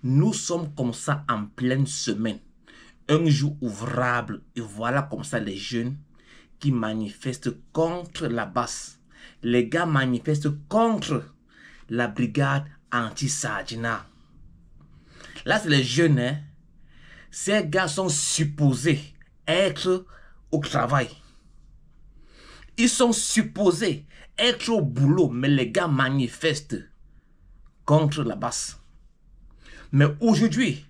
Nous sommes comme ça en pleine semaine. Un jour ouvrable. Et voilà comme ça les jeunes qui manifestent contre la basse. Les gars manifestent contre la brigade anti-Sagina. Là, c'est les jeunes. Hein? Ces gars sont supposés être au travail. Ils sont supposés être au boulot, mais les gars manifestent contre la basse. Mais aujourd'hui,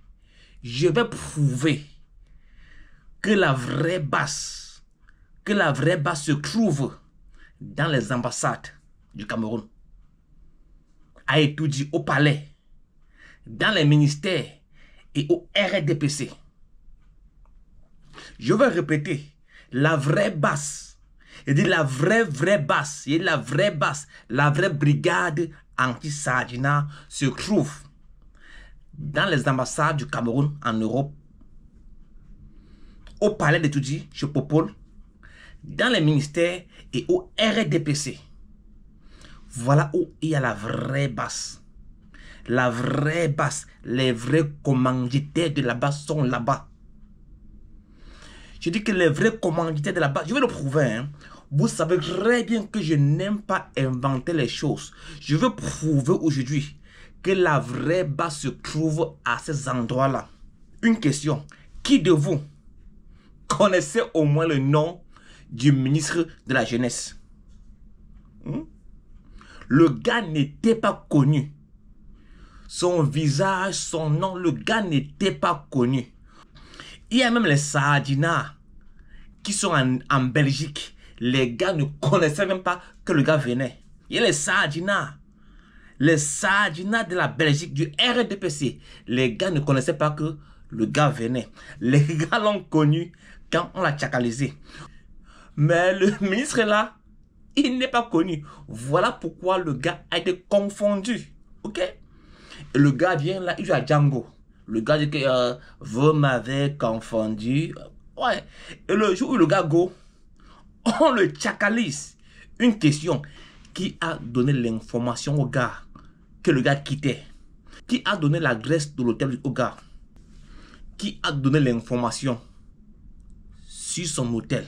je vais prouver que la vraie basse se trouve dans les ambassades du Cameroun, à Etoudi, au palais, dans les ministères et au RDPC. Je vais répéter, la vraie basse, la vraie basse, la vraie brigade anti-Sagina se trouve dans les ambassades du Cameroun en Europe, au palais d'Etoudi, chez Popol, dans les ministères et au RDPC. Voilà où il y a la vraie basse. La vraie basse, les vrais commanditaires de la basse sont là-bas. Je dis que les vrais commanditaires de la basse, je vais le prouver. Hein. Vous savez très bien que je n'aime pas inventer les choses. Je veux prouver aujourd'hui que la vraie basse se trouve à ces endroits-là. Une question. Qui de vous connaissait au moins le nom du ministre de la Jeunesse? Le gars n'était pas connu. Son visage, son nom, le gars n'était pas connu. Il y a même les Sagina qui sont en Belgique. Les gars ne connaissaient même pas que le gars venait. Il y a les Sagina de la Belgique, du RDPC. Les gars ne connaissaient pas que le gars venait. Les gars l'ont connu quand on l'a tchakalisé. Mais le ministre est là, il n'est pas connu. Voilà pourquoi le gars a été confondu. Ok? Et le gars vient là, il joue à Django. Le gars dit que vous m'avez confondu. Ouais. Et le jour où le gars go, on le tchakalise. Une question. Qui a donné l'information au gars que le gars quittait? Qui a donné l'adresse de l'hôtel au gars? Qui a donné l'information sur son hôtel?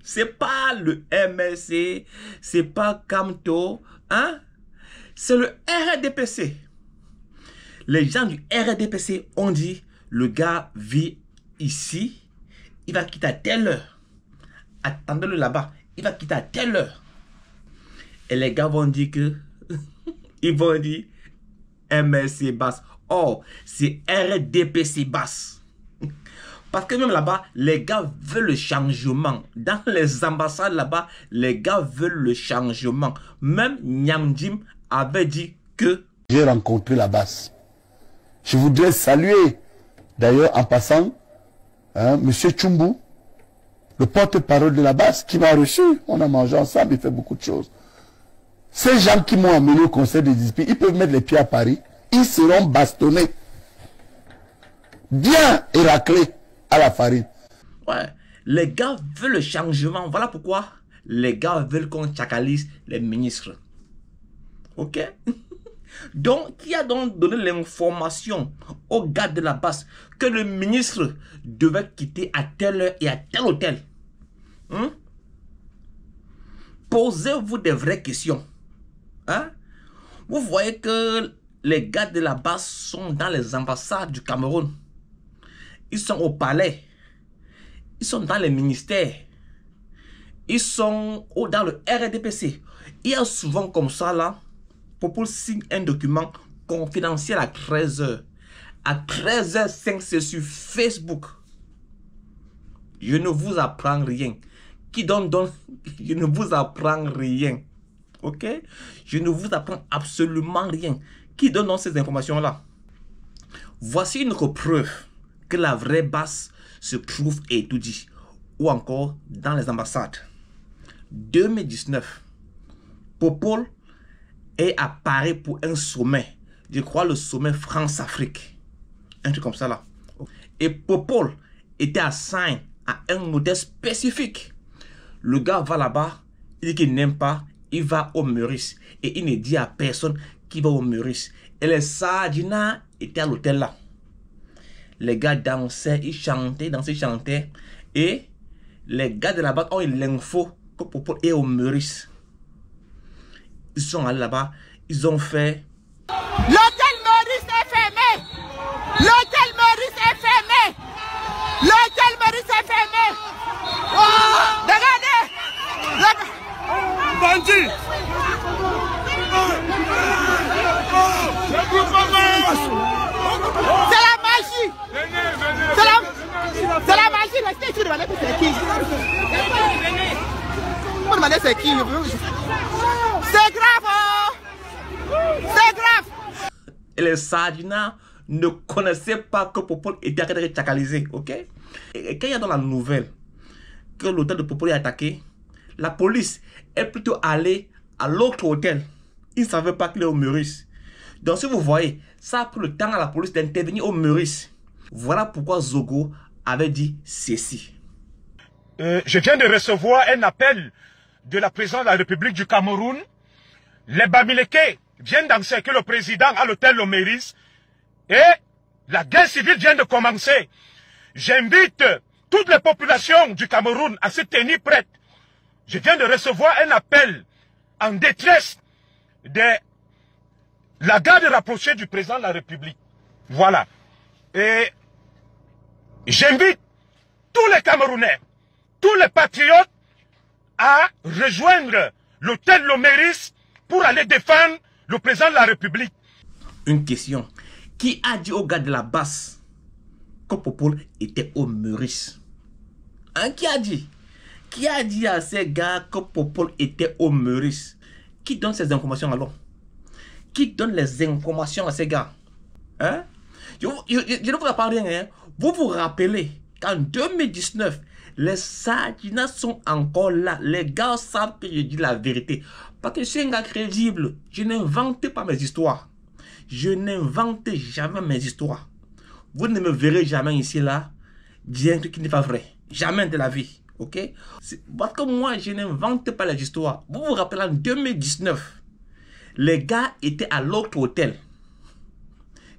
C'est pas le MSC, c'est pas Camto, hein? C'est le RDPC. Les gens du RDPC ont dit, le gars vit ici, il va quitter à telle heure. Attendez-le là-bas, il va quitter à telle heure. Et les gars vont dire que, ils vont dire MSC basse. Oh, c'est RDPC basse. Parce que même là-bas, les gars veulent le changement. Dans les ambassades là-bas, les gars veulent le changement. Même Nyamdim avait dit que... J'ai rencontré la basse. Je voudrais saluer, d'ailleurs en passant, Monsieur Tchumbu, le porte-parole de la basse, qui m'a reçu. On a mangé ensemble, il fait beaucoup de choses. Ces gens qui m'ont amené au conseil des disciplines, ils peuvent mettre les pieds à Paris, ils seront bastonnés. Bien éraclés à la farine. Ouais, les gars veulent le changement. Voilà pourquoi les gars veulent qu'on tchakalise les ministres. Ok? Donc, qui a donc donné l'information aux gars de la basse que le ministre devait quitter à telle heure et à tel hôtel? Posez-vous des vraies questions. Hein? Vous voyez que les gars de la basse sont dans les ambassades du Cameroun. Ils sont au palais. Ils sont dans les ministères. Ils sont dans le RDPC. Il y a souvent comme ça là, Popol signe un document confidentiel à 13h. À 13h05, c'est sur Facebook. Je ne vous apprends rien. Qui donne donc? Je ne vous apprends rien. Ok? Je ne vous apprends absolument rien. Qui donne donc ces informations-là? Voici une autre preuve que la vraie basse se trouve à Etoudi ou encore dans les ambassades. 2019, Popol est à Paris pour un sommet. Je crois le sommet France-Afrique. Un truc comme ça là. Et Popol était assigné à un modèle spécifique. Le gars va là-bas, il dit qu'il n'aime pas, il va au Meurice. Et il ne dit à personne qu'il va au Meurice. Et les Sadina étaient à l'hôtel là. Les gars dansaient, ils chantaient. Et les gars de là-bas ont eu l'info que Popol est au Meurice. Ils sont allés là-bas, ils ont fait... L'hôtel Meurice est fermé! L'hôtel Meurice est fermé! L'hôtel Meurice est fermé! Oh, regardez! Bandit! C'est la magie! C'est la magie! Restez ici, demandez que c'est qui? Vous demandez c'est qui? C'est grave! Oh. C'est grave! Et les Sadina ne connaissaient pas que Popol était en train de chacaliser, ok? Et quand il y a dans la nouvelle que l'hôtel de Popol est attaqué, la police est plutôt allée à l'autre hôtel. Ils ne savaient pas qu'il est au Meurice. Donc si vous voyez, ça a pris le temps à la police d'intervenir au Meurice. Voilà pourquoi Zogo avait dit ceci. Je viens de recevoir un appel de la présidente de la République du Cameroun. Les Bamileke viennent d'encercler le président à l'hôtel Le Meurice. Et la guerre civile vient de commencer. J'invite toutes les populations du Cameroun à se tenir prêtes. Je viens de recevoir un appel en détresse de la garde rapprochée du président de la République. Voilà. Et j'invite tous les Camerounais, tous les patriotes à rejoindre l'hôtel Le Meurice pour aller défendre le président de la République. Une question. Qui a dit aux gars de la basse que Popol était au Meurice? Hein, qui a dit? Qui a dit à ces gars que Popol était au Meurice? Qui donne ces informations alors? Qui donne les informations à ces gars? Hein? Je ne vous apprends rien. Hein? Vous vous rappelez qu'en 2019, les Sadina sont encore là. Les gars savent que je dis la vérité. Parce que je suis un gars crédible. Je n'invente pas mes histoires. Je n'invente jamais mes histoires. Vous ne me verrez jamais ici là dire un truc qui n'est pas vrai. Jamais de la vie. Ok? Parce que moi, je n'invente pas les histoires. Vous vous rappelez en 2019, les gars étaient à l'autre hôtel.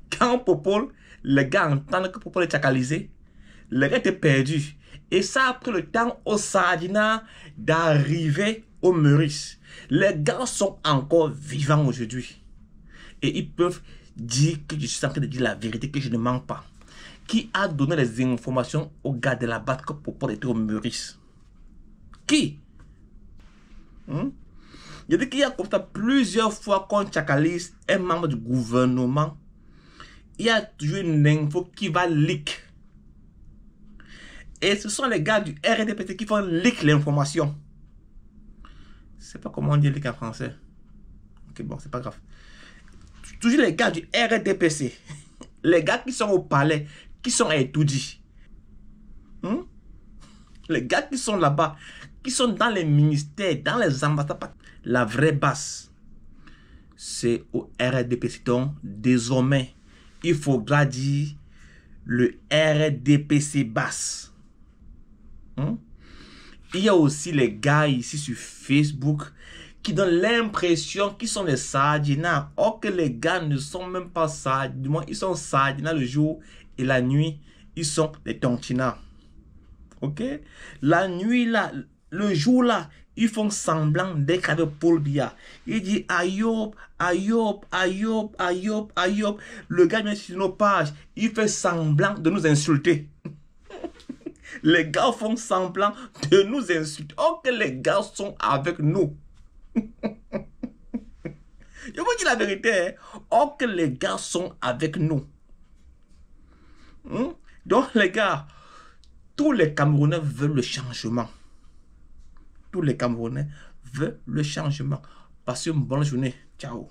Quand Popol, les gars entendent que Popol est chacalisé, les gars étaient perdus. Et ça a pris le temps aux Sadina d'arriver au Meurice. Les gars sont encore vivants aujourd'hui. Et ils peuvent dire que je suis en train de dire la vérité, que je ne mens pas. Qui a donné les informations aux gars de la BAT que Popol était au Meurice? Qui? Il dit qu'il y a comme ça plusieurs fois qu'on chacalise un membre du gouvernement. Il y a toujours une info qui va leak. Et ce sont les gars du RDPC qui font leak l'information. Je ne sais pas comment on dit leak en français. Ok, bon, c'est pas grave. Toujours les gars du RDPC. Les gars qui sont au palais, qui sont à Etoudi. Les gars qui sont là-bas, qui sont dans les ministères, dans les ambassades. La vraie base, c'est au RDPC. Donc, désormais, il faudra dire le RDPC basse. Il y a aussi les gars ici sur Facebook qui donnent l'impression qu'ils sont des Sadina. Or que les gars ne sont même pas Sadina. Du moins, ils sont Sadina le jour et la nuit, ils sont des Tontina. Ok? La nuit là, le jour là, ils font semblant d'être avec Paul Biya. Il dit Ayob, Ayob, Ayob, Ayob, Ayob. Le gars vient sur nos pages, il fait semblant de nous insulter. Les gars font semblant de nous insulter. Oh, que les gars sont avec nous. Je vous dis la vérité. Hein? Oh, que les gars sont avec nous. Donc, les gars, tous les Camerounais veulent le changement. Tous les Camerounais veulent le changement. Passez une bonne journée. Ciao.